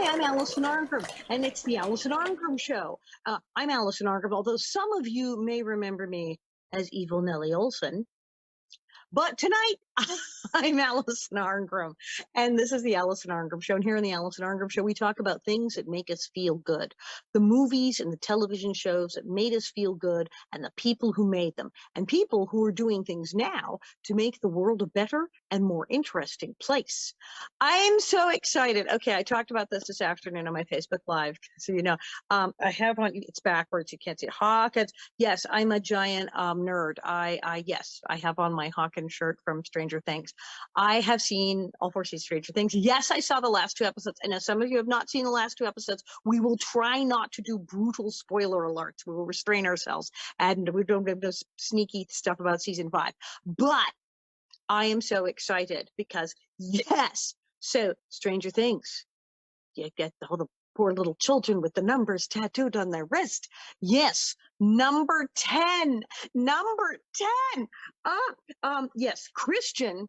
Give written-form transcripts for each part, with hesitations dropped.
Hi, I'm Allison Arngrim, and it's the Allison Arngrim Show. I'm Allison Arngrim, although some of you may remember me as Evil Nellie Olson. But tonight, I'm Allison Arngrim, and this is the Allison Arngrim Show. And here on the Allison Arngrim Show, we talk about things that make us feel good. The movies and the television shows that made us feel good, and the people who made them, and people who are doing things now to make the world a better and more interesting place. I'm so excited. Okay, I talked about this afternoon on my Facebook Live, so you know. I have on, it's backwards, you can't see it. Hawkins. Yes, I'm a giant nerd. Yes, I have on my Hawkins shirt from Stranger Things. I have seen all four seasons of Stranger Things. Yes, I saw the last two episodes. And as some of you have not seen the last two episodes, we will try not to do brutal spoiler alerts. We will restrain ourselves and we don't have this sneaky stuff about season 5. But I am so excited because yes, so Stranger Things, you get all the poor little children with the numbers tattooed on their wrist. Yes, number 10. Number 10. Yes, Christian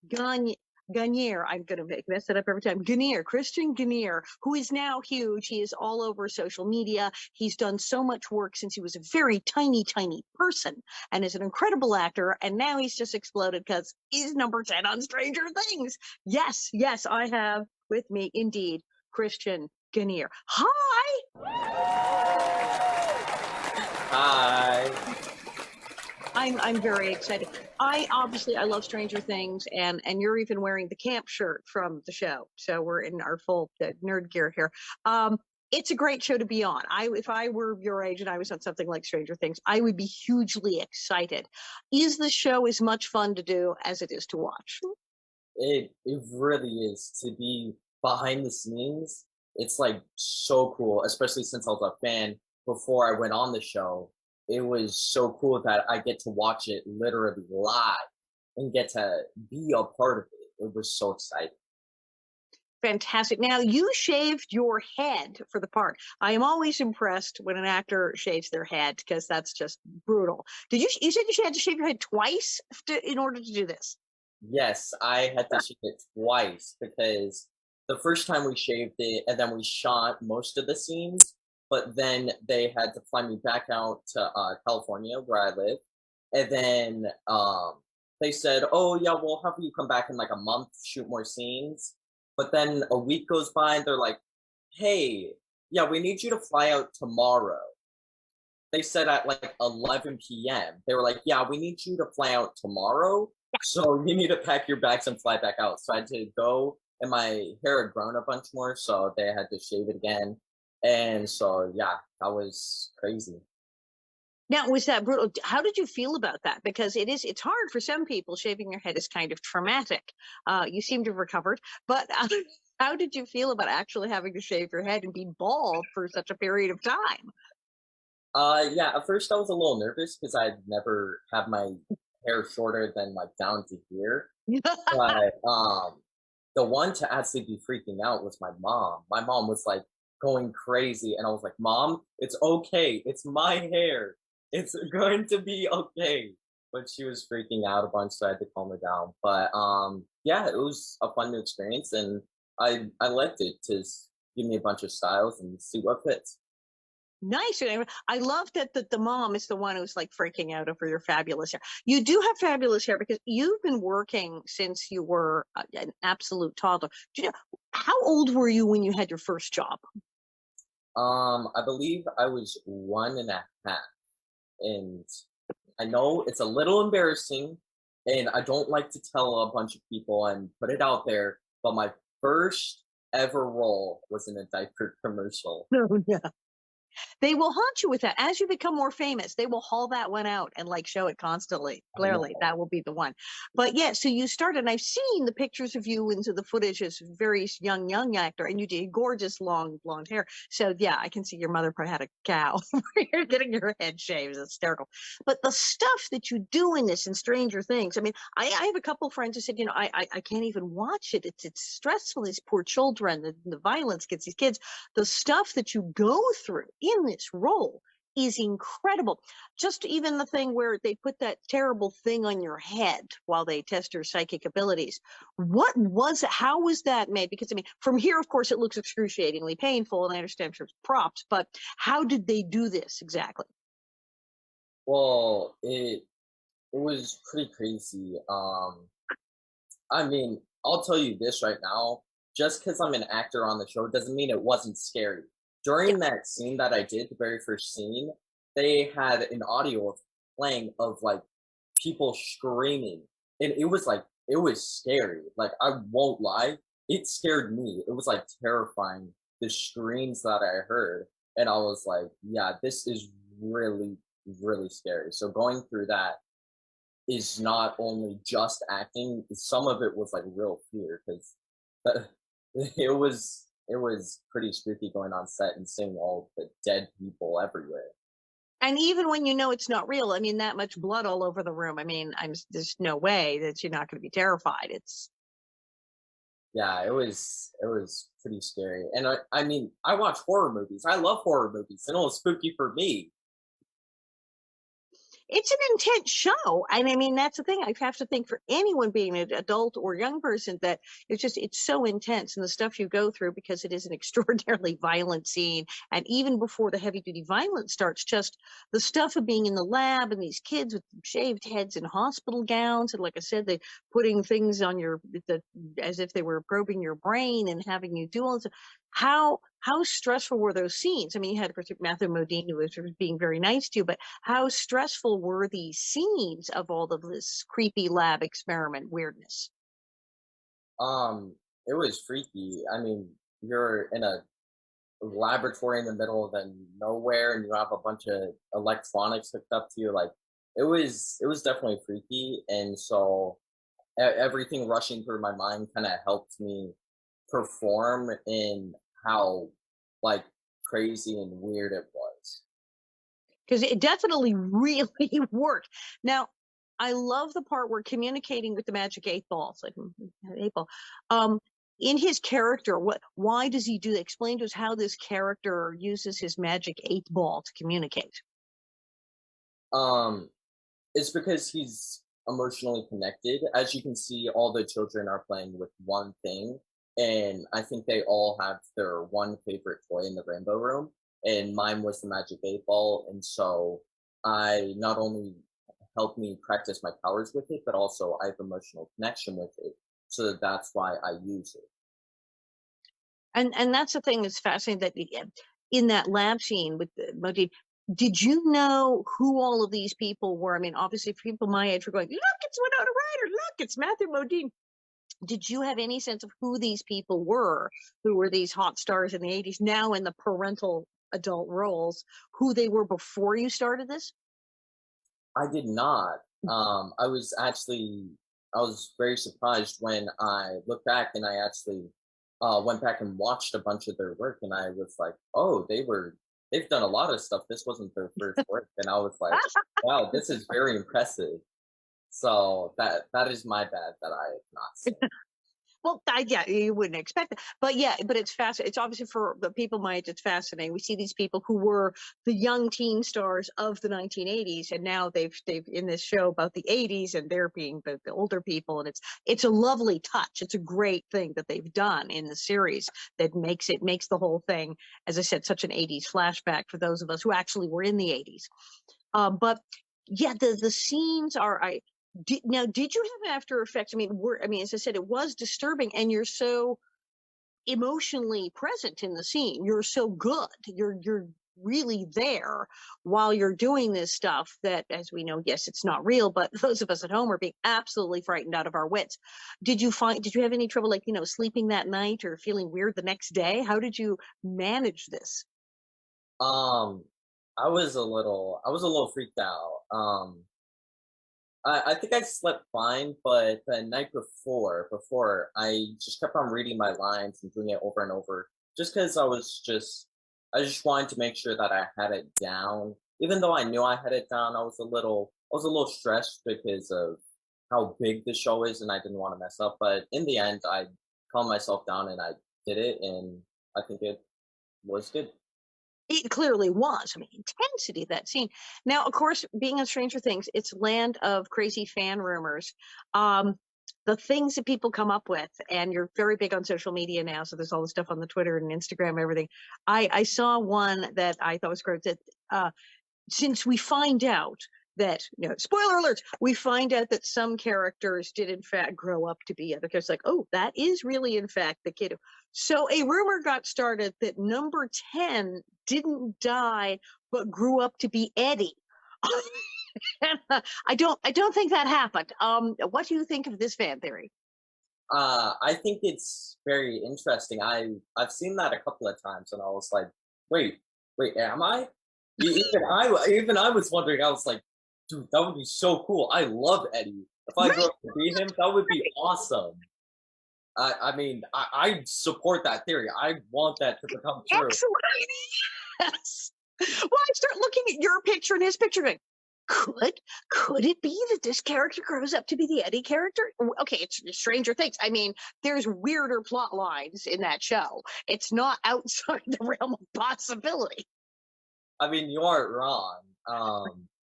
Ganiere, I'm going to mess it up every time. Christian Ganiere, who is now huge. He is all over social media. He's done so much work since he was a very tiny, tiny person and is an incredible actor. And now he's just exploded because he's number 10 on Stranger Things. Yes, yes, I have with me, indeed, Christian Ganiere. Hi! Hi. I'm very excited. I love Stranger Things, and you're even wearing the camp shirt from the show. So we're in our full nerd gear here. It's a great show to be on. If I were your age and I was on something like Stranger Things, I would be hugely excited. Is the show as much fun to do as it is to watch? It really is to be behind the scenes. It's like so cool, especially since I was a fan before I went on the show. It was so cool that I get to watch it literally live and get to be a part of it. It was so exciting. Fantastic. Now, you shaved your head for the part. I am always impressed when an actor shaves their head because that's just brutal. You said you had to shave your head twice in order to do this? Yes, I had to shave it twice because the first time we shaved it and then we shot most of the scenes, but then they had to fly me back out to California where I live. And then they said, "Oh yeah, we'll have you come back in like a month, shoot more scenes." But then a week goes by and they're like, "Hey, yeah, we need you to fly out tomorrow." They said at like 11 p.m. They were like, "Yeah, we need you to fly out tomorrow. So you need to pack your bags and fly back out." So I had to go, and my hair had grown a bunch more, so they had to shave it again. And so yeah, that was crazy. Now, was that brutal? How did you feel about that? Because it's hard for some people. Shaving your head is kind of traumatic. You seem to have recovered, but how did you feel about actually having to shave your head and be bald for such a period of time? Yeah, at first I was a little nervous because I'd never had my hair shorter than like down to here. But the one to actually be freaking out was my mom. My mom was like going crazy, and I was like, "Mom, it's okay. It's my hair. It's going to be okay." But she was freaking out a bunch, so I had to calm her down. But yeah, it was a fun new experience, and I liked it to give me a bunch of styles and see what fits. Nice. And I love that the mom is the one who's like freaking out over your fabulous hair. You do have fabulous hair because you've been working since you were an absolute toddler. Do you know how old were you when you had your first job? I believe I was 1.5, and I know it's a little embarrassing, and I don't like to tell a bunch of people and put it out there, but my first ever role was in a diaper commercial. No, yeah. They will haunt you with that. As you become more famous, they will haul that one out and like show it constantly. I Clearly, know. that will be the one. But yeah, so you started, and I've seen the pictures of you into the footage as a very young actor, and you did gorgeous long blonde hair. So yeah, I can see your mother probably had a cow where you're getting your head shaved. It's hysterical. But the stuff that you do in this and Stranger Things, I mean, I have a couple friends who said, you know, I can't even watch it. It's stressful. These poor children, the violence gets these kids. The stuff that you go through in this role is incredible. Just even the thing where they put that terrible thing on your head while they test your psychic abilities. What was it? How was that made? Because I mean, from here, of course, it looks excruciatingly painful, and I understand I'm sure it's props, but how did they do this exactly? Well, it was pretty crazy. I mean, I'll tell you this right now. Just because I'm an actor on the show doesn't mean it wasn't scary. Yeah. During that scene that I did, the very first scene, they had an audio of playing of like people screaming, and it was scary. Like I won't lie, it scared me. It was like terrifying the screams that I heard, and I was like, yeah, this is really really scary. So going through that is not only just acting, some of it was like real fear because it was pretty spooky going on set and seeing all the dead people everywhere. And even when you know it's not real, I mean, that much blood all over the room. I mean, there's no way that you're not going to be terrified. It's Yeah, it was pretty scary. And I mean, I watch horror movies. I love horror movies, and it was spooky for me. it's an intense show. And I mean, that's the thing. I have to think for anyone being an adult or young person that it's so intense and the stuff you go through because it is an extraordinarily violent scene. And even before the heavy duty violence starts, just the stuff of being in the lab and these kids with shaved heads and hospital gowns. And like I said, they putting things on as if they were probing your brain and having you do all this. How stressful were those scenes? I mean, you had, of course, Matthew Modine who was being very nice to you, but how stressful were these scenes of all of this creepy lab experiment weirdness? Um, it was freaky. I mean, you're in a laboratory in the middle of the nowhere, and you have a bunch of electronics hooked up to you. Like, it was definitely freaky, and so everything rushing through my mind kind of helped me perform in how like crazy and weird it was. Because it definitely really worked. Now, I love the part where communicating with the magic eight balls, like eight ball. Um, in his character, why does he do that? Explain to us how this character uses his magic eight ball to communicate. Um, it's because he's emotionally connected. As you can see, all the children are playing with one thing, and I think they all have their one favorite toy in the rainbow room, and mine was the magic eight ball, and so I not only helped me practice my powers with it, but also I have emotional connection with it. So that's why I use it. And that's the thing that's fascinating that in that lab scene with the Modine, did you know who all of these people were? I mean, obviously, people my age were going, "Look, it's Winona Ryder! Look, it's Matthew Modine." Did you have any sense of who these people were, who were these hot stars in the '80s, now in the parental adult roles, who they were before you started this? I did not. I was very surprised when I looked back and I actually went back and watched a bunch of their work, and I was like, oh, they've done a lot of stuff. This wasn't their first work, and I was like, wow, this is very impressive. So that is my bad that I have not seen. Well, yeah, you wouldn't expect it, but yeah, but it's fascinating. It's obviously for the people my age, it's fascinating. We see these people who were the young teen stars of the 1980s, and now they've in this show about the '80s, and they're being the older people, and it's a lovely touch. It's a great thing that they've done in the series that makes the whole thing, as I said, such an '80s flashback for those of us who actually were in the '80s. But yeah, the scenes are now. Did you have after effects? I mean, as I said, it was disturbing, and you're so emotionally present in the scene. You're so good. You're really there while you're doing this stuff that, as we know, yes, it's not real, but those of us at home are being absolutely frightened out of our wits. Did you have any trouble, like, sleeping that night or feeling weird the next day? How did you manage this? Um, I was a little freaked out. I think I slept fine, but the night before I just kept on reading my lines and doing it over and over, just because I just wanted to make sure that I had it down. Even though I knew I had it down, I was a little stressed because of how big the show is, and I didn't want to mess up. But in the end, I calmed myself down and I did it, and I think it was good. It clearly was. I mean, intensity of that scene. Now, of course, being on Stranger Things, it's land of crazy fan rumors. Um, the things that people come up with, and you're very big on social media now, so there's all the stuff on the Twitter and Instagram, and everything. I saw one that I thought was great. That since we find out that, spoiler alerts, we find out that some characters did in fact grow up to be other characters. Like, oh, that is really in fact the kid. So a rumor got started that number 10 didn't die but grew up to be Eddie. I don't think that happened. What do you think of this fan theory? I think it's very interesting. I've seen that a couple of times, and I was like, wait, wait, am I? Even I was wondering. I was like, dude, that would be so cool. I love Eddie. If I grew Right, up to be him, that would be awesome. I mean, I support that theory. I want that to become true. excellent. Yes. Well, I start looking at your picture and his picture, going, could could it be that this character grows up to be the Eddie character? Okay, it's Stranger Things. I mean, there's weirder plot lines in that show. It's not outside the realm of possibility. I mean, you aren't wrong.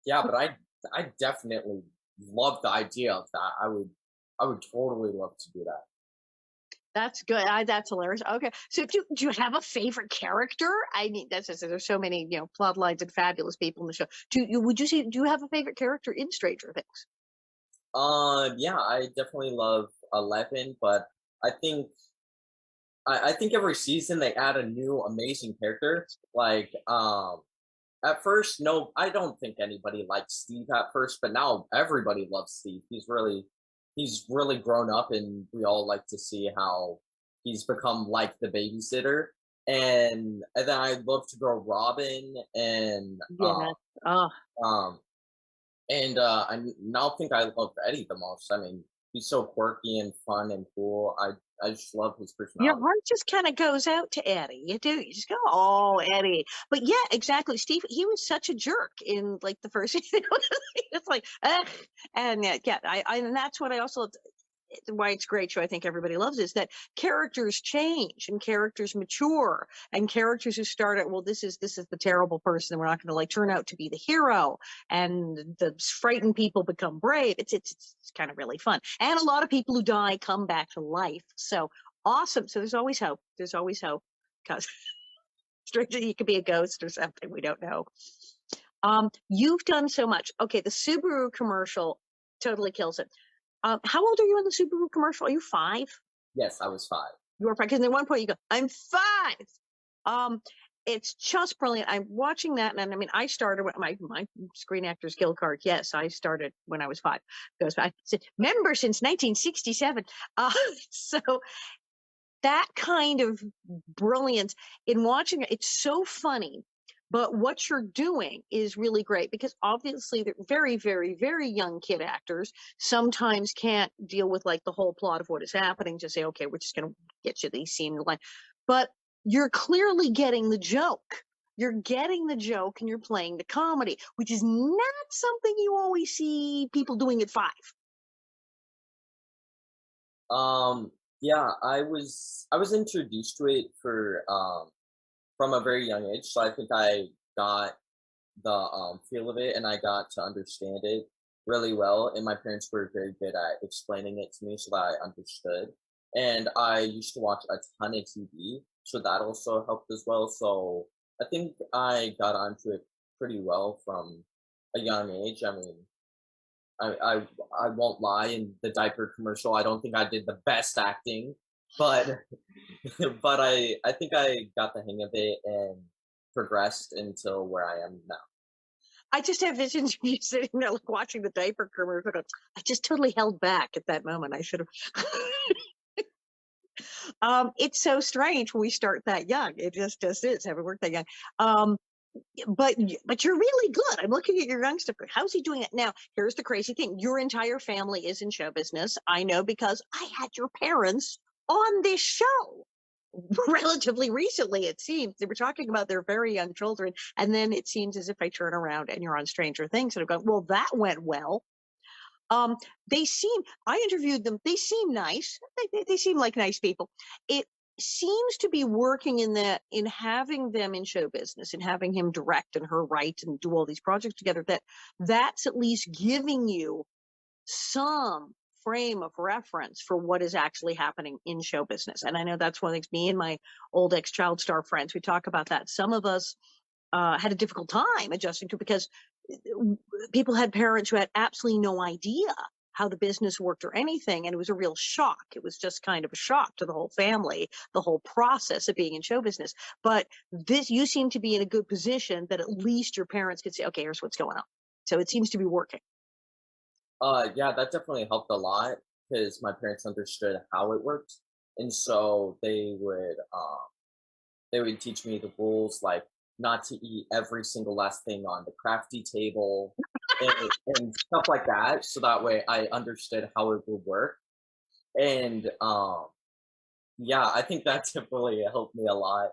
Yeah, but I definitely love the idea of that. I would totally love to do that. That's good. That's hilarious. Okay, so do you have a favorite character? I mean, that's just, there's so many plot lines and fabulous people in the show. Would you say, do you have a favorite character in Stranger Things? Yeah, I definitely love 11, but I think I think every season they add a new amazing character. Like, at first, no, I don't think anybody liked Steve at first, but now everybody loves Steve. He's really grown up, and we all like to see how he's become like the babysitter. And then I love to grow Robin, Yeah. Oh, um I now think I love Eddie the most. I mean, he's so quirky and fun and cool. I just love his your personality. heart just kind of goes out to Eddie. You do. You just go, oh, Eddie. But yeah, exactly. Steve, he was such a jerk in like the first season. It's like, ugh. And yeah, and that's what I also, why it's a great show. I think everybody loves is that characters change and characters mature and characters who start at, well, this is the terrible person. We're not going to like turn out to be the hero, and the frightened people become brave. It's kind of really fun. And a lot of people who die come back to life. So awesome. So there's always hope. There's always hope because you could be a ghost or something. We don't know. You've done so much. Okay, the Subaru commercial totally kills it. How old are you in the Subaru commercial? Are you 5? Yes, I was 5. You were 5 because at one point you go, "I'm 5." Um, it's just brilliant. I'm watching that, and I mean, I started with my Screen Actors Guild card. Yes, I started when I was 5. Goes, I said member since 1967. So that kind of brilliance in watching it, it's so funny. But what you're doing is really great because obviously they're very, very, very young kid actors sometimes can't deal with like the whole plot of what is happening. Just say, okay, we're just going to get you these scene line. But you're clearly getting the joke. You're getting the joke and you're playing the comedy, which is not something you always see people doing at 5. Um, yeah, I was introduced to it from a very young age, so I think I got the feel of it, and I got to understand it really well. And my parents were very good at explaining it to me so that I understood. And I used to watch a ton of TV, so that also helped as well. So I think I got onto it pretty well from a young age. I mean, I won't lie, in the diaper commercial, I don't think I did the best acting, but but I think I got the hang of it and progressed until where I am now. I just have visions of you sitting there like watching the diaper commercial. I just totally held back at that moment. I should have. It's so strange when we start that young. It just is. Having worked that young. Um, but you're really good. I'm looking at your young stuff. How's he doing it now? Here's the crazy thing: your entire family is in show business. I know because I had your parents on this show relatively recently. It seems they were talking about their very young children, and then it seems as if I turn around and you're on Stranger Things, and I've gone, well, that went well. Um, they seem. I interviewed them. They seem nice. They seem like nice people. It seems to be working in that, in having them in show business and having him direct and her write and do all these projects together, that's at least giving you some frame of reference for what is actually happening in show business. And I know that's one of the things me and my old ex-child star friends, we talk about that. Some of us had a difficult time adjusting to, because people had parents who had absolutely no idea how the business worked or anything, and it was a real shock. It was just kind of a shock to the whole family, the whole process of being in show business. But this, you seem to be in a good position that at least your parents could say, okay, here's what's going on. So it seems to be working. Yeah, that definitely helped a lot because my parents understood how it worked, and so they would teach me the rules, like not to eat every single last thing on the crafty table and stuff like that. So that way I understood how it would work. And yeah, I think that definitely helped me a lot.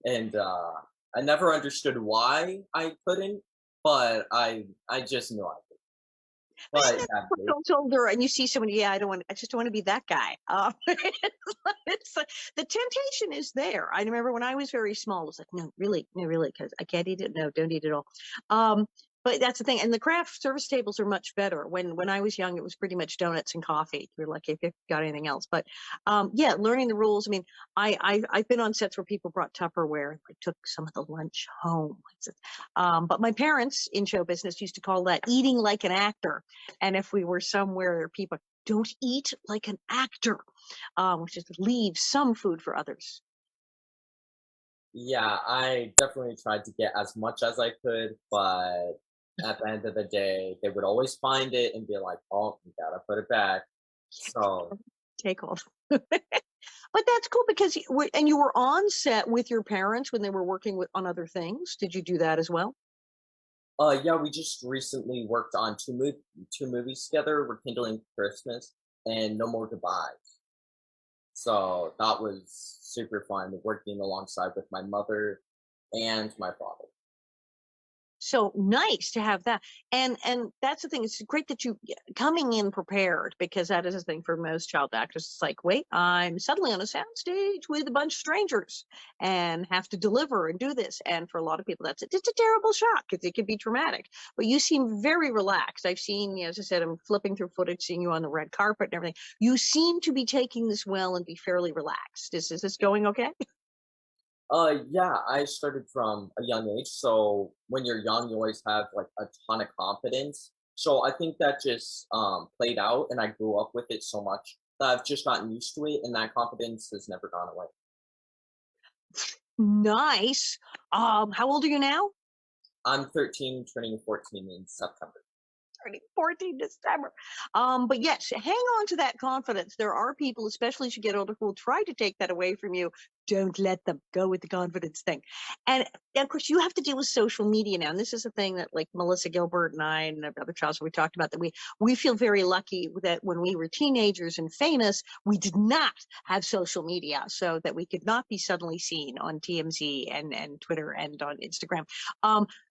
And I never understood why I couldn't, but I just knew I could. But But isn't yeah, that it's older and you see someone, yeah, I just don't want to be that guy. It's the temptation is there. I remember when I was very small, I was like, no, really, because I can't eat it. No, don't eat it all. But that's the thing. And the craft service tables are much better. When I was young, it was pretty much donuts and coffee. You're lucky if you got anything else. But yeah, learning the rules. I mean, I've been on sets where people brought Tupperware, like took some of the lunch home. But my parents in show business used to call that eating like an actor. And if we were somewhere people don't eat like an actor, which is leave some food for others. yeah, I definitely tried to get as much as I could, but at the end of the day, they would always find it and be like, "Oh, you gotta put it back." So, Take off. But that's cool because and you were on set with your parents when they were working on other things. Did you do that as well? yeah, we just recently worked on two movies together, Rekindling Christmas and No More Goodbyes. So that was super fun working alongside with my mother and my father. So nice to have that. And that's the thing, it's great that you coming in prepared, because that is a thing for most child actors. It's like, wait, I'm suddenly on a soundstage with a bunch of strangers and have to deliver and do this. And for a lot of people, it's a terrible shock because it can be traumatic. But you seem very relaxed. I've seen, as I said, I'm flipping through footage, seeing you on the red carpet and everything. You seem to be taking this well and be fairly relaxed. Is this going okay? Yeah, I started from a young age. So when you're young, you always have like a ton of confidence. So I think that just played out, and I grew up with it so much that I've just gotten used to it, and that confidence has never gone away. Nice. How old are you now? I'm 13, turning 14 in September. 14 December. But yes, hang on to that confidence. There are people, especially as you get older, who will try to take that away from you. Don't let them go with the confidence thing. And of course, you have to deal with social media now. And this is a thing that, like Melissa Gilbert and I and other Charles, we talked about that we feel very lucky that when we were teenagers and famous, we did not have social media, so that we could not be suddenly seen on TMZ and Twitter and on Instagram.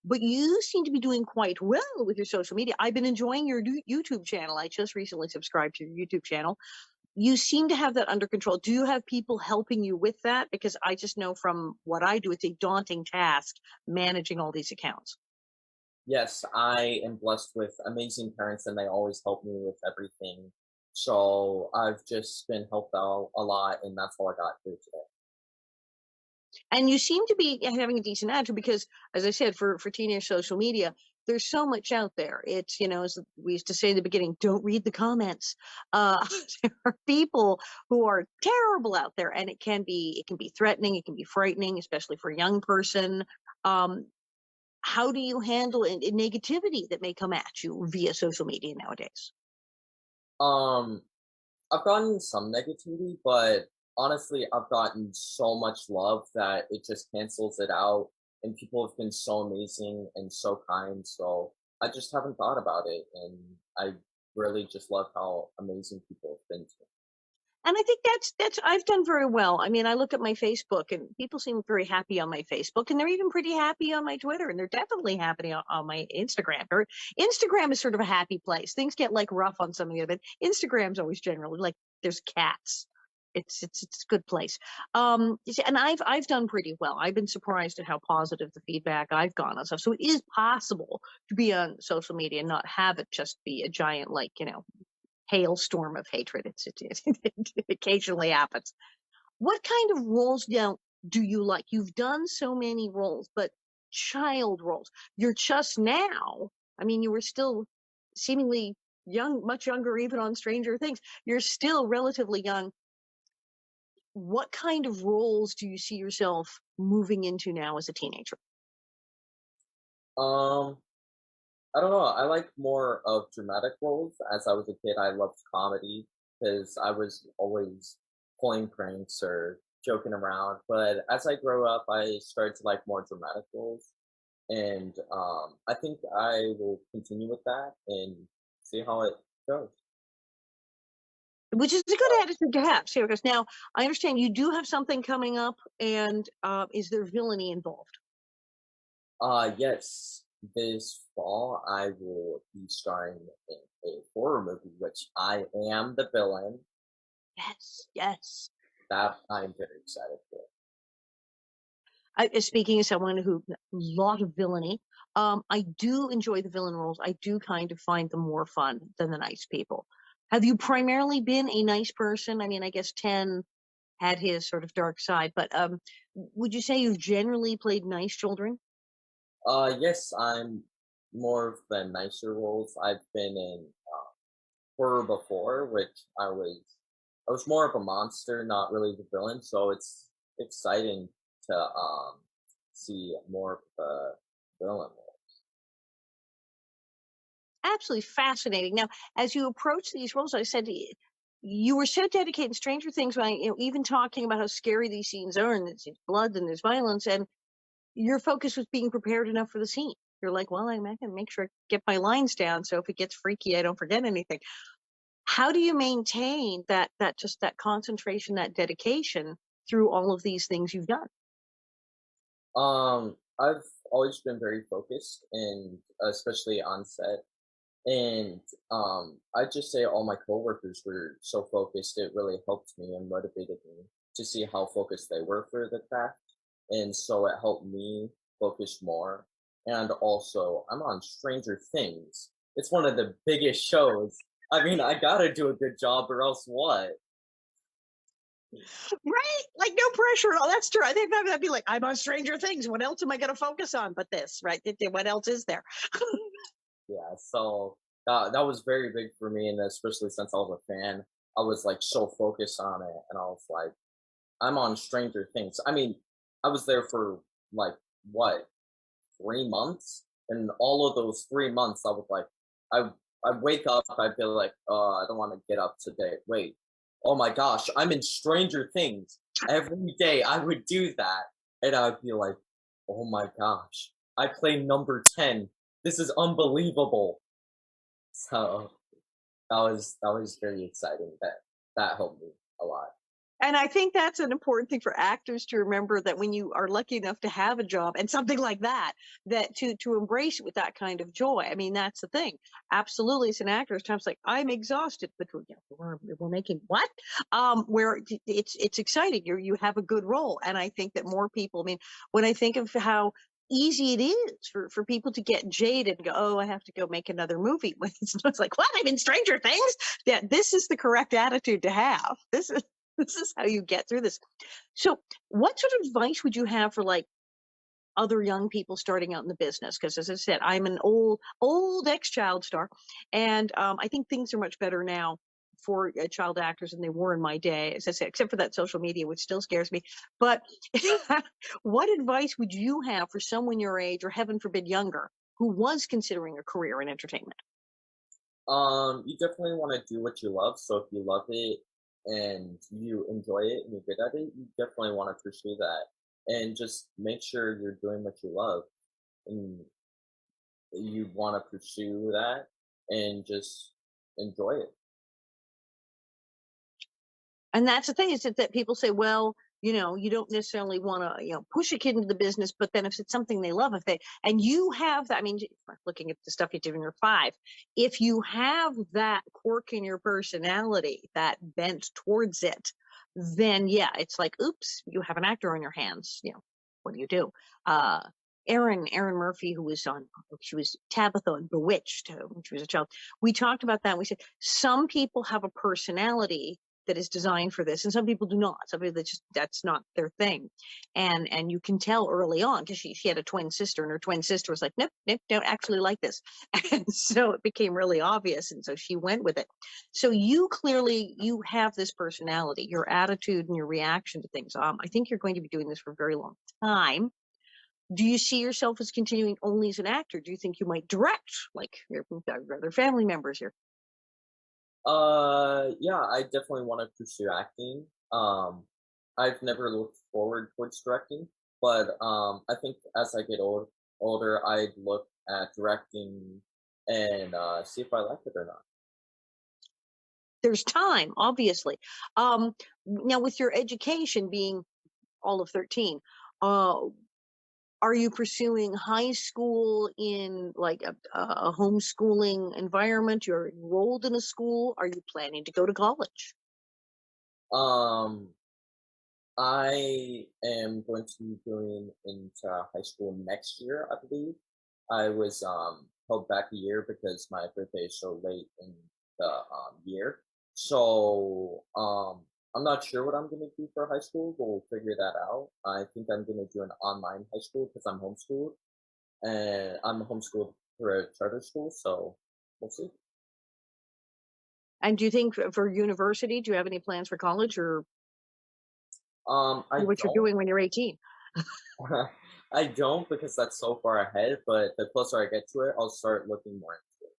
But you seem to be doing quite well with your social media. I've been enjoying your YouTube channel. I just recently subscribed to your YouTube channel. You seem to have that under control. Do you have people helping you with that? Because I just know from what I do, it's a daunting task managing all these accounts. Yes, I am blessed with amazing parents, and they always help me with everything. So I've just been helped out a lot, and that's how I got here today. And you seem to be having a decent attitude because, as I said, for teenage social media, there's so much out there. It's, as we used to say in the beginning, don't read the comments. Uh, there are people who are terrible out there, and it can be threatening, it can be frightening, especially for a young person. Um, how do you handle negativity that may come at you via social media nowadays? Um, I've gotten some negativity, but honestly, I've gotten so much love that it just cancels it out. And people have been so amazing and so kind. So I just haven't thought about it. And I really just love how amazing people have been to me. And I think that's I've done very well. I mean, I look at my Facebook and people seem very happy on my Facebook, and they're even pretty happy on my Twitter, and they're definitely happy on my Instagram. Or Instagram is sort of a happy place. Things get like rough on some of the other, but Instagram's always generally like there's cats. It's a good place. You see, and I've done pretty well. I've been surprised at how positive the feedback I've gotten on stuff. So it is possible to be on social media and not have it just be a giant, like, hailstorm of hatred. It occasionally happens. What kind of roles now do you like? You've done so many roles, but child roles. You're just now. I mean, you were still seemingly young, much younger, even on Stranger Things. You're still relatively young. What kind of roles do you see yourself moving into now as a teenager? Um, I don't know. I like more of dramatic roles. As I was a kid, I loved comedy because I was always pulling pranks or joking around. But as I grow up, I started to like more dramatic roles, and I think I will continue with that and see how it goes. Which is a good attitude to have. So, because now I understand you do have something coming up, and is there villainy involved? Yes, this fall I will be starring in a horror movie, which I am the villain. Yes, yes. That I'm very excited for. Speaking as someone who lot of villainy, I do enjoy the villain roles. I do kind of find them more fun than the nice people. Have you primarily been a nice person? I mean, I guess 10 had his sort of dark side, but would you say you've generally played nice children? Yes, I'm more of the nicer roles. I've been in horror before, which I was more of a monster, not really the villain. So it's exciting to see more of the villain role. Absolutely fascinating. Now, as you approach these roles, I said you were so dedicated in Stranger Things by even talking about how scary these scenes are, and there's blood and there's violence, and your focus was being prepared enough for the scene. You're like, well, I'm gonna make sure I get my lines down, so if it gets freaky, I don't forget anything. How do you maintain that concentration, that dedication through all of these things you've done? I've always been very focused, and especially on set. And I just say all my coworkers were so focused, it really helped me and motivated me to see how focused they were for the craft. And so it helped me focus more. And also, I'm on Stranger Things. It's one of the biggest shows. I mean, I gotta do a good job or else what? Right? Like no pressure at all. That's true. I think that'd be like, I'm on Stranger Things. What else am I going to focus on but this? Right? What else is there? Yeah, so that was very big for me. And especially since I was a fan, I was like so focused on it. And I was like, I'm on Stranger Things. I mean, I was there for like what 3 months, and all of those 3 months, I was like, I I wake up, I'd be like, I don't want to get up today. Wait, oh my gosh, I'm in Stranger Things. Every day I would do that, and I'd be like, oh my gosh, I play number 10. This is unbelievable. So that was very exciting. That helped me a lot. And I think that's an important thing for actors to remember, that when you are lucky enough to have a job and something like that, that to embrace it with that kind of joy. I mean, that's the thing. Absolutely, as an actor, it's times like I'm exhausted, but we're making what? Where it's exciting. You have a good role, and I think that more people. I mean, when I think of how easy it is for people to get jaded and go, oh, I have to go make another movie. When it's like, what? I'm in Stranger Things. Yeah, this is the correct attitude to have. This is how you get through this. So, what sort of advice would you have for like other young people starting out in the business? Because as I said, I'm an old ex-child star, and I think things are much better now for child actors than they were in my day. As I said, except for that social media, which still scares me. But what advice would you have for someone your age, or heaven forbid, younger, who was considering a career in entertainment? You definitely want to do what you love. So if you love it and you enjoy it and you're good at it, you definitely want to pursue that. And just make sure you're doing what you love and you want to pursue that and just enjoy it. And that's the thing, is that people say, well, you don't necessarily want to, push a kid into the business, but then if it's something they love, if they, and you have that, I mean, looking at the stuff you did when you're 5, if you have that quirk in your personality, that bent towards it, then yeah, it's like, oops, you have an actor on your hands. What do you do? Uh, Erin Murphy, who was on, she was Tabitha in Bewitched when she was a child. We talked about that. We said some people have a personality that is designed for this, and some people do not. Some people that's not their thing, and you can tell early on because she had a twin sister, and her twin sister was like, nope, nope, don't actually like this, and so it became really obvious, and so she went with it. So you have this personality, your attitude and your reaction to things. I think you're going to be doing this for a very long time. Do you see yourself as continuing only as an actor? Do you think you might direct, like your other family members here? Yeah, I definitely want to pursue acting. I've never looked forward towards directing, but I think as I get older, I'd look at directing and see if I like it or not. There's time, obviously. Now, with your education being all of 13, uh, are you pursuing high school in like a homeschooling environment? You're enrolled in a school. Are you planning to go to college? Um, I am going to be going into high school next year, I believe. I was held back a year because my birthday is so late in the year. So I'm not sure what I'm gonna do for high school, but we'll figure that out. I think I'm gonna do an online high school because I'm homeschooled, and I'm homeschooled for a charter school, so we'll see. And do you think for university, do you have any plans for college or I what you're don't. doing when you're 18? I don't because that's so far ahead, but the closer I get to it, I'll start looking more into it.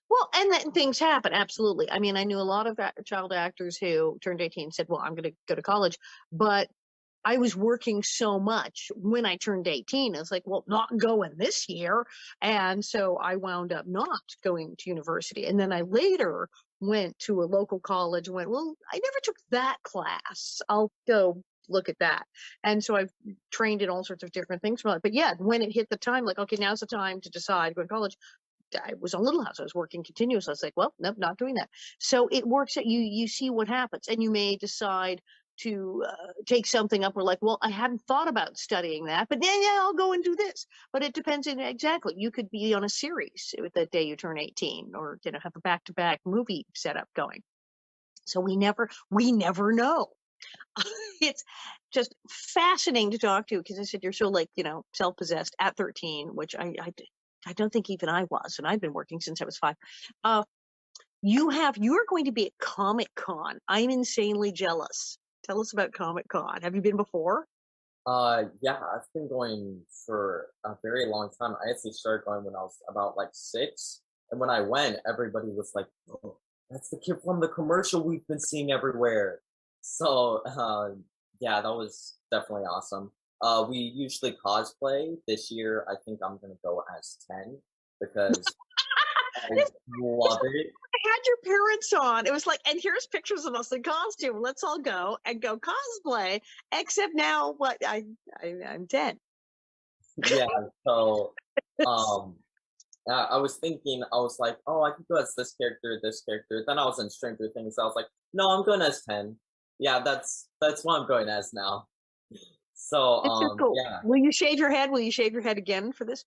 Well, and then things happen. Absolutely. I mean, I knew a lot of child actors who turned 18 and said, well, I'm going to go to college. But I was working so much when I turned 18. I was like, well, not going this year. And so I wound up not going to university. And then I later went to a local college and went, well, I never took that class. I'll go look at that. And so I've trained in all sorts of different things. But yeah, when it hit the time, like, okay, now's the time to decide, go to college. I was on Little House. I was working continuously. I was like, well, nope, not doing that. So it works out. You see what happens, and you may decide to take something up. We're like, well, I hadn't thought about studying that, but yeah, I'll go and do this. But it depends on exactly. You could be on a series with the day you turn 18, or have a back-to-back movie setup going. So we never know. It's just fascinating to talk to because I said you're so like self-possessed at 13, which I don't think even I was, and I've been working since I was 5. Uh, you're going to be at Comic Con. I'm insanely jealous. Tell us about Comic Con. Have you been before? Yeah, I've been going for a very long time. I actually started going when I was about like 6, and when I went, everybody was like, "Oh, that's the kid from the commercial we've been seeing everywhere." So, yeah, that was definitely awesome. We usually cosplay. This year, I think I'm gonna go as 10 because I It's love it. I had your parents on. It was like, and here's pictures of us in costume. Let's all go and go cosplay. Except now, what I'm 10. Yeah, so um I was thinking, I was like, oh, I could go as this character, this character. Then I was in Stranger Things. I was like, no, I'm going as 10. Yeah, that's what I'm going as now. So, It's so cool. yeah, Will you shave your head? Will you shave your head again for this?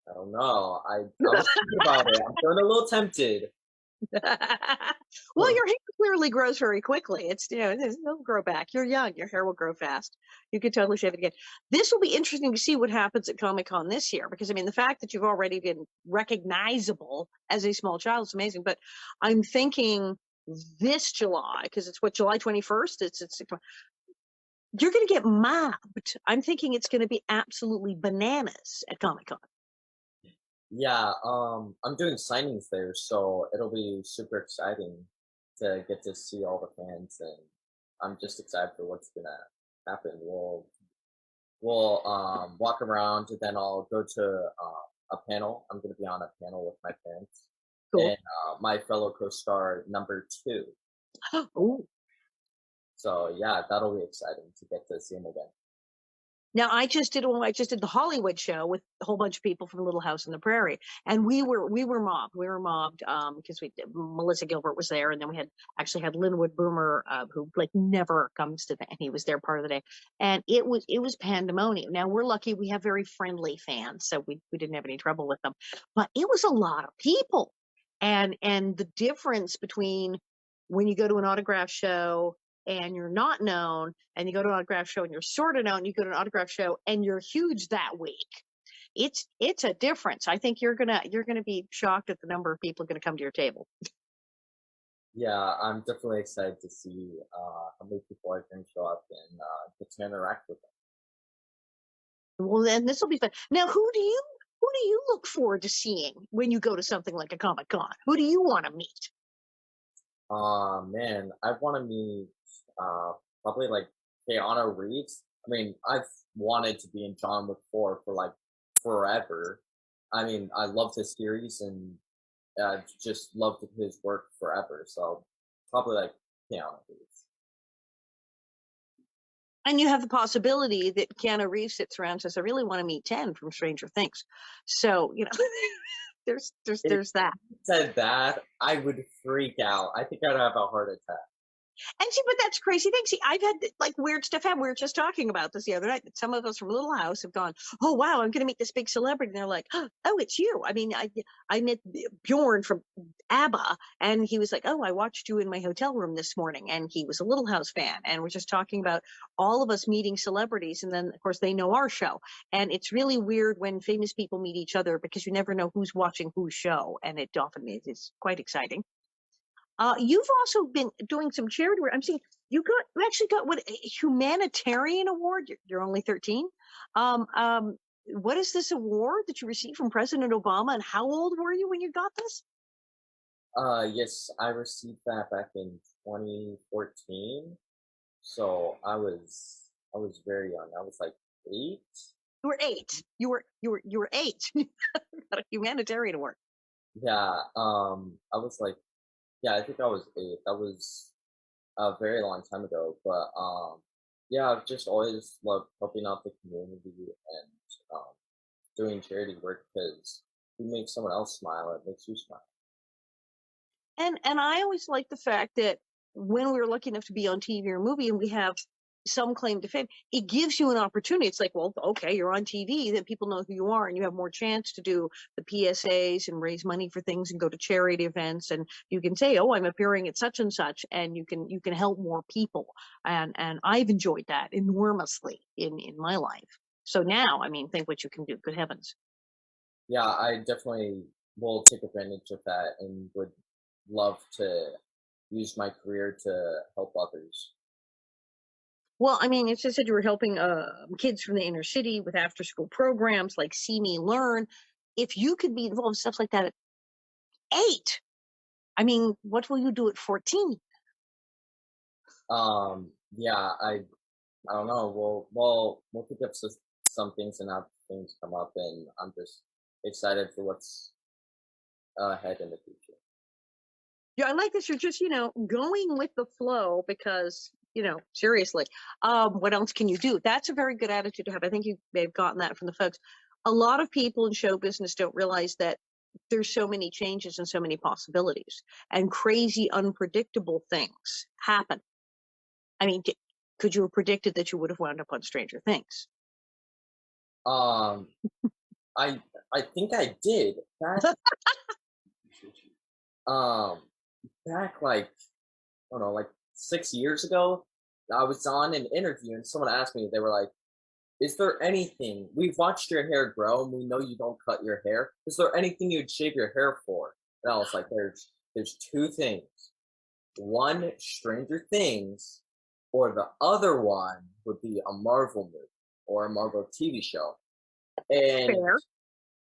I don't know. I was thinking about it. I'm feeling a little tempted. Well, your hair clearly grows very quickly. It'll grow back. You're young. Your hair will grow fast. You could totally shave it again. This will be interesting to see what happens at Comic Con this year because I mean the fact that you've already been recognizable as a small child is amazing. But I'm thinking this July because it's what July 21st. It's you're going to get mobbed. I'm thinking it's going to be absolutely bananas at Comic Con. Yeah, I'm doing signings there, so it'll be super exciting to get to see all the fans, and I'm just excited for what's gonna happen. We'll walk around, and then I'll go to a panel. I'm gonna be on a panel with my parents Cool. and my fellow co-star number 2. Oh, So yeah, that'll be exciting to get to see him again. Now I just did the Hollywood show with a whole bunch of people from Little House on the Prairie, and we were mobbed. We were mobbed because we Melissa Gilbert was there, and then we had Linwood Boomer, who like never comes to the, and he was there part of the day, and it was pandemonium. Now we're lucky we have very friendly fans, so we didn't have any trouble with them, but it was a lot of people, and the difference between when you go to an autograph show and you're not known, and you go to an autograph show and you're sort of known, you go to an autograph show and you're huge that week. It's a difference. I think you're gonna be shocked at the number of people going to come to your table. Yeah, I'm definitely excited to see how many people are going to show up and get to interact with Well, then this will be fun. Now, who do you look forward to seeing when you go to something like a Comic Con? Who do you want to meet? Man, I want to meet probably like Keanu Reeves. I mean, I've wanted to be in John Wick 4 for like forever. I mean, I love this series and just loved his work forever. So probably like Keanu Reeves. And you have the possibility that Keanu Reeves sits around and says, "I really want to meet 10 from Stranger Things." So, there's If there's that. he said that, I would freak out. I think I'd have a heart attack. And see, but that's crazy thing. See, I've had like weird stuff happen. We were just talking about this the other night. That some of us from Little House have gone, "Oh wow, I'm going to meet this big celebrity," and they're like, "Oh, it's you." I mean, I met Bjorn from ABBA, and he was like, "Oh, I watched you in my hotel room this morning," and he was a Little House fan, and we're just talking about all of us meeting celebrities, and then of course they know our show, and it's really weird when famous people meet each other because you never know who's watching whose show, and it often is quite exciting. You've also been doing some charity work. I'm seeing you actually got what, a humanitarian award. You're only 13. What is this award that you received from President Obama, and how old were you when you got this? Yes, I received that back in 2014. So I was very young. I was like 8. You were 8. You were 8. Got a humanitarian award. Yeah, I was like, yeah, I think I was 8. That was a very long time ago. But yeah, I've just always loved helping out the community and doing charity work because you make someone else smile, it makes you smile. And I always like the fact that when we're lucky enough to be on TV or movie and we have some claim to fame, it gives you an opportunity. It's like, well, okay, you're on TV, then people know who you are, and you have more chance to do the PSAs and raise money for things and go to charity events, and you can say, oh, I'm appearing at such and such, and you can help more people. And I've enjoyed that enormously in my life. So now, I mean, think what you can do. Good heavens. Yeah, I definitely will take advantage of that and would love to use my career to help others. Well, I mean, it's just said you were helping kids from the inner city with after school programs like See Me Learn. If you could be involved in stuff like that at 8, I mean, what will you do at 14? Yeah, I don't know. We'll pick up some things and have things come up, and I'm just excited for what's ahead in the future. Yeah, I like this. You're just, going with the flow because, seriously, what else can you do? That's a very good attitude to have. I think you may have gotten that from the folks. A lot of people in show business don't realize that there's so many changes and so many possibilities, and crazy, unpredictable things happen. I mean, could you have predicted that you would have wound up on Stranger Things? Um, I I think I did um back like I don't know, like 6 years ago. I was on an interview and someone asked me. They were like, "Is there anything? We've watched your hair grow, and we know you don't cut your hair. Is there anything you'd shave your hair for?" And I was like, "There's two things. One, Stranger Things, or the other one would be a Marvel movie or a Marvel TV show." And Fair.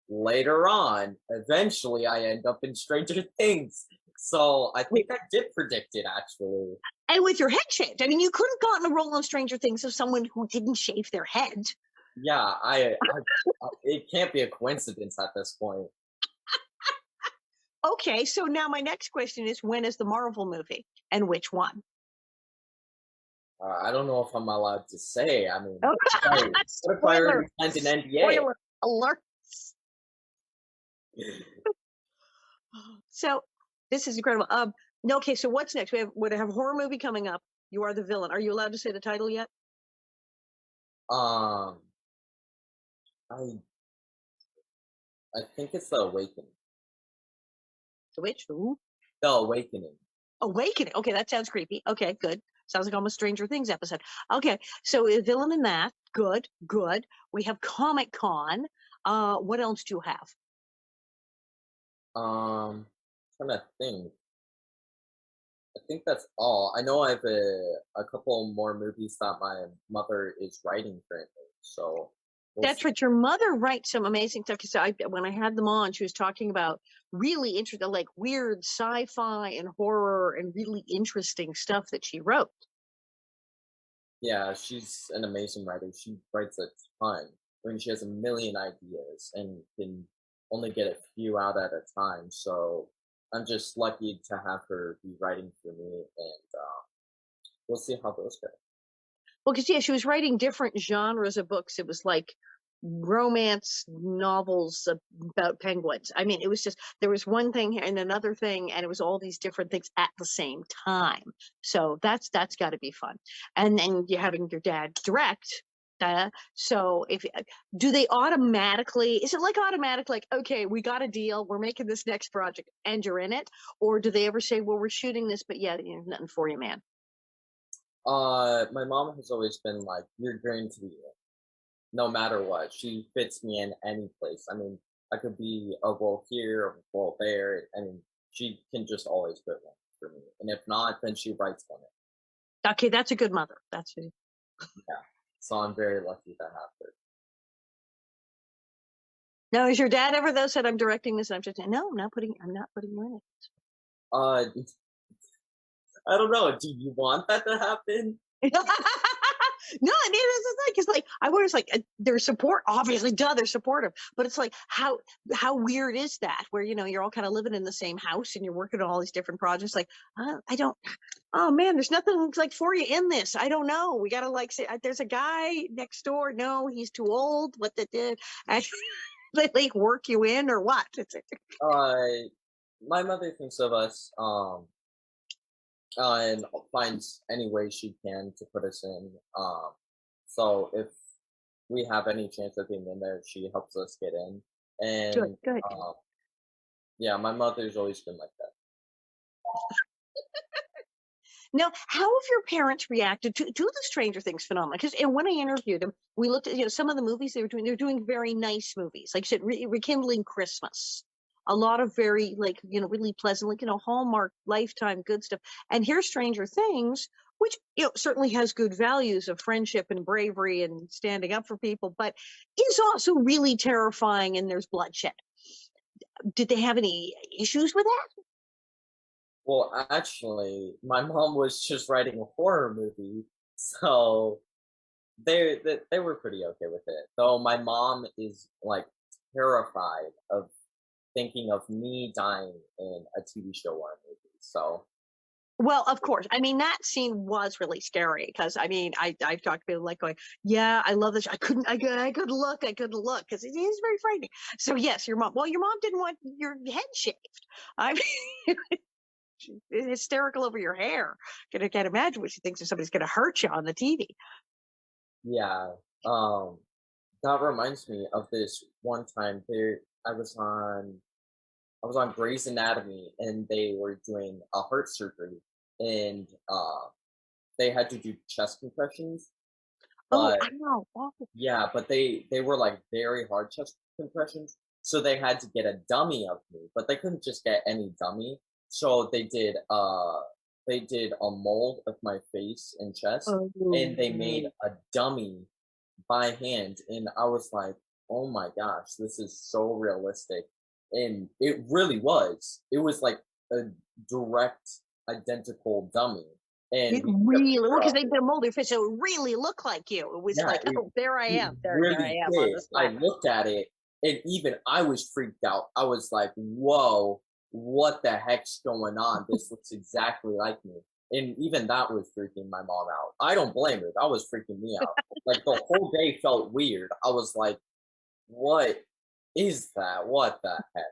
later on, eventually, I end up in Stranger Things. So I think I did predict it actually. And with your head shaved. I mean, you could have gotten a role on Stranger Things of someone who didn't shave their head. Yeah, it can't be a coincidence at this point. Okay, so now my next question is, when is the Marvel movie and which one? I don't know if I'm allowed to say. I mean, Oh, sorry. What if I spoiler, already signed an NDA? spoiler alert. So this is incredible. No, okay, so what's next? We have a horror movie coming up. You are the villain. Are you allowed to say the title yet? Um, I I think it's The Awakening. The Witch? Ooh. The Awakening. Awakening. Okay, that sounds creepy. Okay, good. Sounds like almost Stranger Things episode. Okay, so a villain in that. Good, good. We have Comic Con. What else do you have? Trying to think. I think that's all. I know I have a couple more movies that my mother is writing currently, so we'll That's see. what your mother writes some amazing stuff. Because when I had them on, she was talking about really interesting, like weird sci-fi and horror and really interesting stuff that she wrote. Yeah, she's an amazing writer. She writes a ton. I mean, she has a million ideas and can only get a few out at a time. So I'm just lucky to have her be writing for me, and we'll see how those go. Well, because yeah, she was writing different genres of books. It was like romance novels about penguins. I mean, it was just there was one thing and another thing, and it was all these different things at the same time. So that's got to be fun. And then you're having your dad direct. So if do they automatically? Is it like automatic? Like okay, we got a deal. We're making this next project, and you're in it, or do they ever say, "Well, we're shooting this, but yeah, nothing for you, man." My mom has always been like, "You're going to be in, no matter what." She fits me in any place. I mean, I could be a role here, a role there. I mean, she can just always fit one for me. And if not, then she writes one. Okay, that's a good mother. Yeah. So I'm very lucky to have her. Now, has your dad ever though said, "I'm directing this," and I'm just saying, "No, I'm not putting you in Uh, I don't know. Do you want that to happen? it." No, I mean it's like I was like their support. Obviously, duh, they're supportive, but it's like how weird is that? Where you're all kind of living in the same house and you're working on all these different projects. Like I don't. Oh man, there's nothing like for you in this. I don't know. We gotta like say there's a guy next door. No, he's too old. What the did? They like work you in or what? Uh, my mother thinks of us, and finds any way she can to put us in. So if we have any chance of being in there, she helps us get in. Good, And good. um, yeah, my mother's always been like that. Now, how have your parents reacted to the Stranger Things phenomenon? Because when I interviewed them, we looked at some of the movies they were doing. They're doing very nice movies, like I said, rekindling Christmas. A lot of very like really pleasant, like Hallmark, Lifetime, good stuff. And here's Stranger Things, which certainly has good values of friendship and bravery and standing up for people, but is also really terrifying and there's bloodshed. Did they have any issues with that? Well, actually, my mom was just writing a horror movie, so they were pretty okay with it. Though my mom is like terrified of thinking of me dying in a TV show or a movie. So Well, of course. I mean, that scene was really scary because I mean, I've talked to people like going, "Yeah, I love this. I couldn't look because it is very frightening." So yes, your mom. Well, your mom didn't want your head shaved. I mean, she's hysterical over your hair. Can't imagine what she thinks if somebody's going to hurt you on the TV. yeah, um, that reminds me of this one time there. I was on Grey's Anatomy, and they were doing a heart surgery, and they had to do chest compressions. Oh, But ow, awful. yeah, but they were like very hard chest compressions, so they had to get a dummy of me, but they couldn't just get any dummy. So they did a mold of my face and chest, and they made Oh, a dummy by hand, and I was like, "Oh my gosh, this is so realistic." And it really was. It was like a direct identical dummy. it And we took a really well picture because of they it. did a mold your face, so it really looked like you. It was Yeah, like, oh, there I it am. There I really am on did. the I spot. looked at it, and even I was freaked out. I was like, "Whoa, what the heck's going on? This looks exactly like me." and even that was freaking my mom out. I don't blame her. That was freaking me out. Like the whole day felt weird. I was like, "What is that? What the heck?"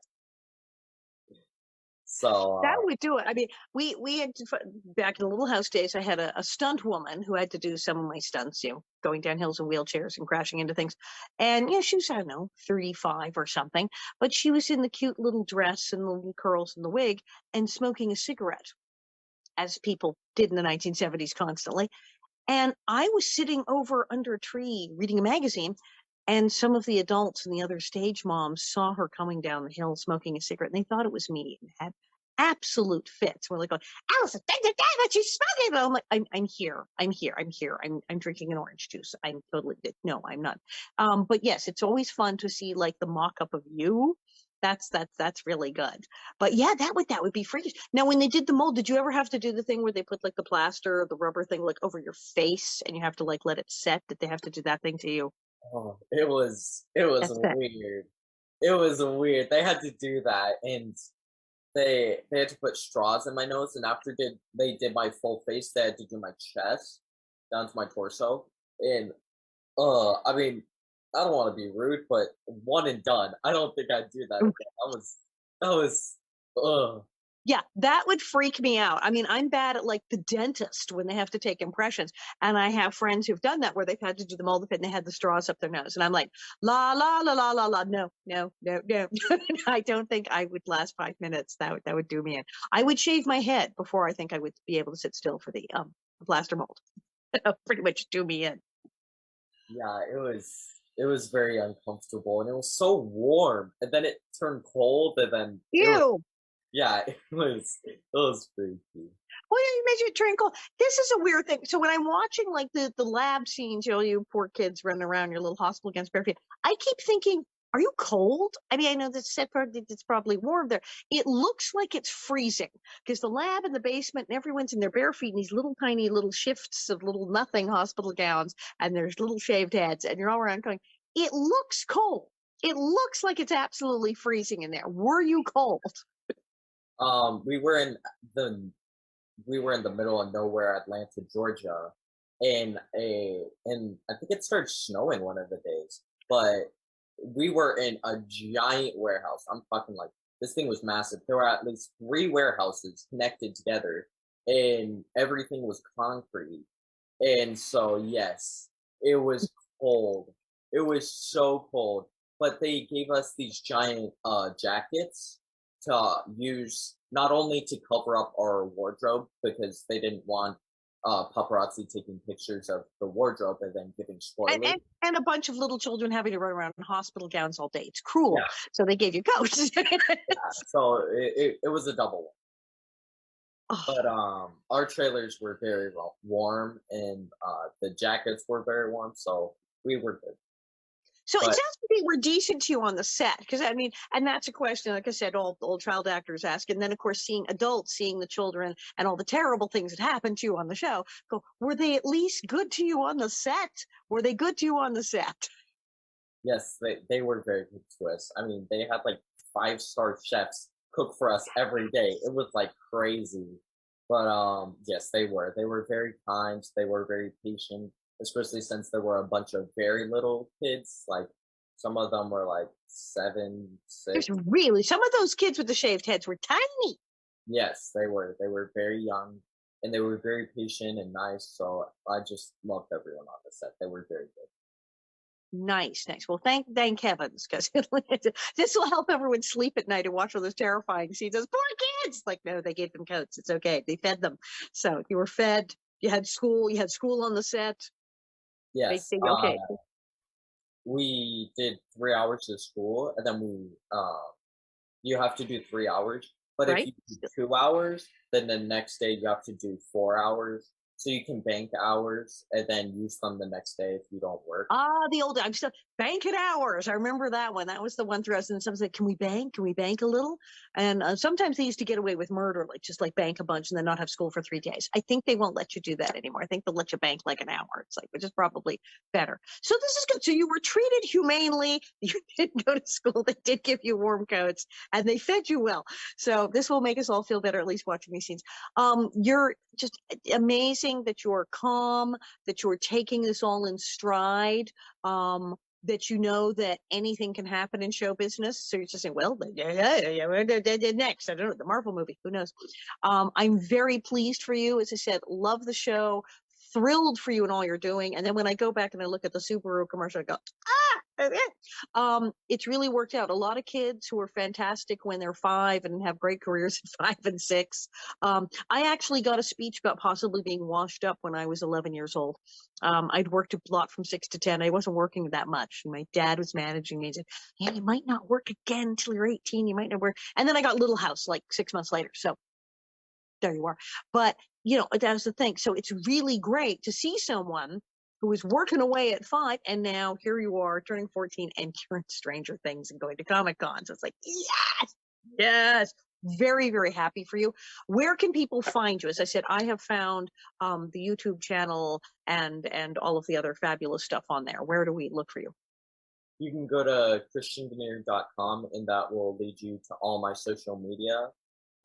So, That would do it. I mean, we had back in the Little House days. I had a stunt woman who had to do some of my stunts, going down hills in wheelchairs and crashing into things. And she was, I don't know, 35 or something, but she was in the cute little dress and the little curls and the wig and smoking a cigarette, as people did in the 1970s constantly. And I was sitting over under a tree reading a magazine, and some of the adults and the other stage moms saw her coming down the hill smoking a cigarette, and they thought it was me and had absolute fits. We're like, going, Allison, but she's smoking. I'm like, I'm here. I'm drinking an orange juice. I'm totally, no, I'm not. But yes, it's always fun to see like the mock up of you. That's really good. But yeah, that would be freakish. Now, when they did the mold, did you ever have to do the thing where they put like the plaster or the rubber thing like over your face and you have to like let it set? Did they have to do that thing to you? oh, it was That's it. weird. It was weird. They had to do that, and they had to put straws in my nose, and after they did my full face, they had to do my chest down to my torso. And I mean, I don't want to be rude, but one and done. I don't think I'd do that again. That was Yeah, that would freak me out. I mean, I'm bad at like the dentist when they have to take impressions. And I have friends who've done that where they've had to do the mold pit and they had the straws up their nose. And I'm like, la, la, la, la, la, la. No, no, no, no. I don't think I would last 5 minutes. That would do me in. I would shave my head before I think I would be able to sit still for the plaster mold. Pretty much do me in. Yeah, it was very uncomfortable, and it was so warm, and then it turned cold, and then it was Ew. yeah, it was freaky. Well, you mentioned it twinkle. This is a weird thing. So when I'm watching like the lab scenes, you poor kids running around your little hospital against bare feet, I keep thinking, are you cold? I mean, I know the set part it's probably warm there. It looks like it's freezing because the lab and the basement and everyone's in their bare feet in these little tiny little shifts of little nothing hospital gowns, and there's little shaved heads, and you're all around going, it looks cold. It looks like it's absolutely freezing in there. Were you cold? Um, we were in the we were in the middle of nowhere, Atlanta, Georgia, and I think it started snowing one of the days, but we were in a giant warehouse. I'm talking like this thing was massive. There were at least three warehouses connected together, and everything was concrete. And so, yes, it was cold. It was so cold. But they gave us these giant jackets to use not only to cover up our wardrobe because they didn't want paparazzi taking pictures of the wardrobe and then giving and, spoilers. and and a bunch of little children having to run around in hospital gowns all day. It's Yeah, cruel. So they gave you coats. yeah. So it was a double one. Oh, But our trailers were very well warm, and the jackets were very warm, so we were good. so it But sounds like they were decent to you on the set, because I mean, and that's a question, like I said, all child actors ask, and then of course seeing adults, seeing the children, and all the terrible things that happened to you on the show. Go, were they at least good to you on the set? Were they good to you on the set? yes, they were very good to us. I mean, they had like five-star chefs cook for us every day. It was like crazy. But yes, they were. They were very kind. They were very patient, especially since there were a bunch of very little kids. Like some of them were like 7, There's 6. really some of those kids with the shaved heads were tiny. Yes, they were. They were very young, and they were very patient and nice. So I just loved everyone on the set. They were very good. Nice, nice. Well, thank heavens, because this will help everyone sleep at night and watch all those terrifying scenes. Those poor kids. Like, no, they gave them coats. It's okay. They fed them. So you were fed. You had school. You had school on the set. Yes, Okay. we did 3 hours of school, and then you have to do 3 hours. But if Right. you do 2 hours, then the next day you have to do 4 hours. So you can bank hours and then use them the next day if you don't work. The old, I'm still banking hours. I remember that one. That was the one through us. And some said, "Can we bank? Can we bank a little?" And sometimes they used to get away with murder, like just like bank a bunch and then not have school for 3 days. I think they won't let you do that anymore. I think they'll let you bank like an hour. It's like, which is probably better. So this is good. So you were treated humanely. You did go to school. They did give you warm coats and they fed you well. So this will make us all feel better, at least watching these scenes. You're just amazing that you're calm, that you're taking this all in stride, that you know that anything can happen in show business. So you're just saying, well, next, I don't know, the Marvel movie, who knows? I'm very pleased for you. As I said, love the show, thrilled for you and all you're doing. And then when I go back and I look at the Subaru commercial, I go, it's really worked out. A lot of kids who are fantastic when they're 5 and have great careers at 5 and 6. I actually got a speech about possibly being washed up when I was 11 years old. I'd worked a lot from 6 to 10. I wasn't working that much. My dad was managing me. He said, "Yeah, you might not work again until you're 18. You might not work." And then I got Little House like 6 months later. So there you are. But, that's the thing. So it's really great to see someone who was working away at 5, and now here you are turning 14 and you're in Stranger Things and going to Comic-Con. So it's like, yes, yes. Very, very happy for you. Where can people find you? As I said, I have found the YouTube channel and all of the other fabulous stuff on there. Where do we look for you? You can go to christianganiere.com and that will lead you to all my social media.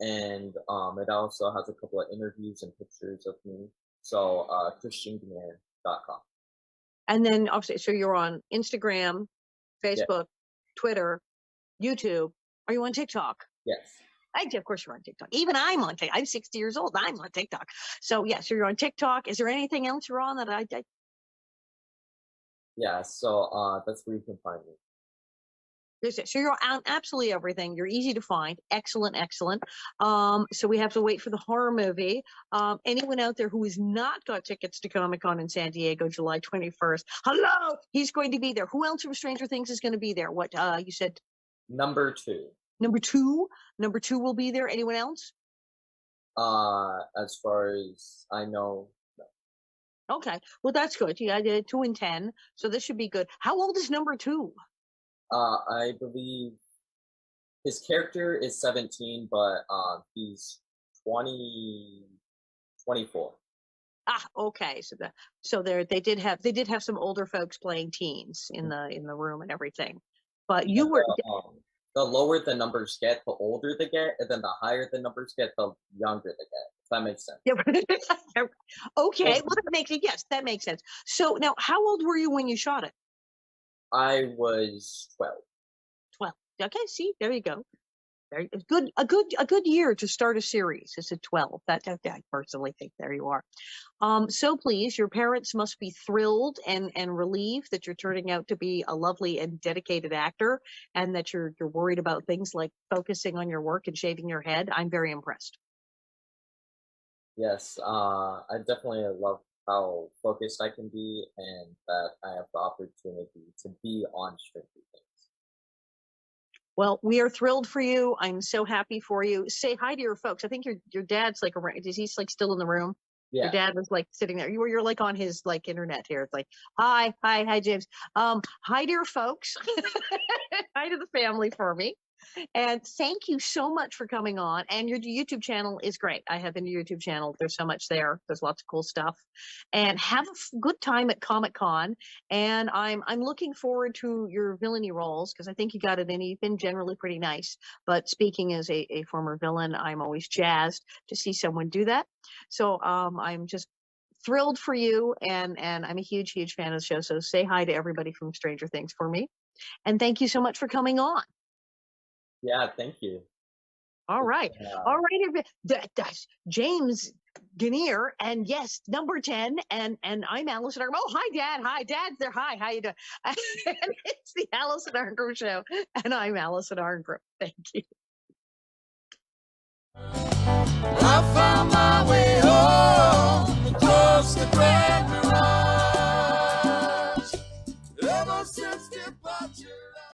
And it also has a couple of interviews and pictures of me. So christianganiere.com. And then obviously, so you're on Instagram, Facebook, Twitter, YouTube. Are you on TikTok? Yes. Of course you're on TikTok. Even I'm on TikTok. I'm 60 years old. I'm on TikTok. So yes, you're on TikTok. Is there anything else you're on that I Yeah, so that's where you can find me. So you're on absolutely everything. You're easy to find. Excellent, excellent. So we have to wait for the horror movie. Anyone out there who has not got tickets to Comic-Con in San Diego, July 21st, hello, he's going to be there. Who else from Stranger Things is going to be there? What you said? Number 2. Number two will be there. Anyone else? As far as I know, no. Okay, well that's good. You did 2 and 10, so this should be good. How old is number 2? I believe his character is 17, but he's 24. Okay. So they did have some older folks playing teens in the room and everything. But you were the lower the numbers get, the older they get, and then the higher the numbers get, the younger they get. If that makes sense. Okay, well that makes sense. So now, how old were you when you shot it? I was 12. 12. Okay, see, there you go. Very good. A good year to start a series is at 12. That I personally think there you are. So please, your parents must be thrilled and relieved that you're turning out to be a lovely and dedicated actor, and that you're worried about things like focusing on your work and shaving your head. I'm very impressed. Yes, I definitely love how focused I can be, and that I have the opportunity to be on Stranger Things. Well, we are thrilled for you. I'm so happy for you. Say hi to your folks. I think your dad's like around. Is he like still in the room? Yeah. Your dad was like sitting there. You're like on his like internet here. It's like, hi, James. Hi to your folks. Hi to the family for me. And thank you so much for coming on. And your YouTube channel is great. I have been to your YouTube channel. There's so much there. There's lots of cool stuff. And have a good time at Comic-Con. And I'm looking forward to your villainy roles because I think you got it in. You've been generally pretty nice. But speaking as a former villain, I'm always jazzed to see someone do that. So I'm just thrilled for you. And I'm a huge, huge fan of the show. So say hi to everybody from Stranger Things for me. And thank you so much for coming on. Yeah, thank you. All right. All right. That's James Ganiere. And yes, number 10. And I'm Allison Argro. Oh, hi, Dad. Hi, Dad's there. Hi, how you doing? And it's the Allison Argro Show. And I'm Allison Argro. Thank you. I found my way home across the Grand Mirage. Ever since departure.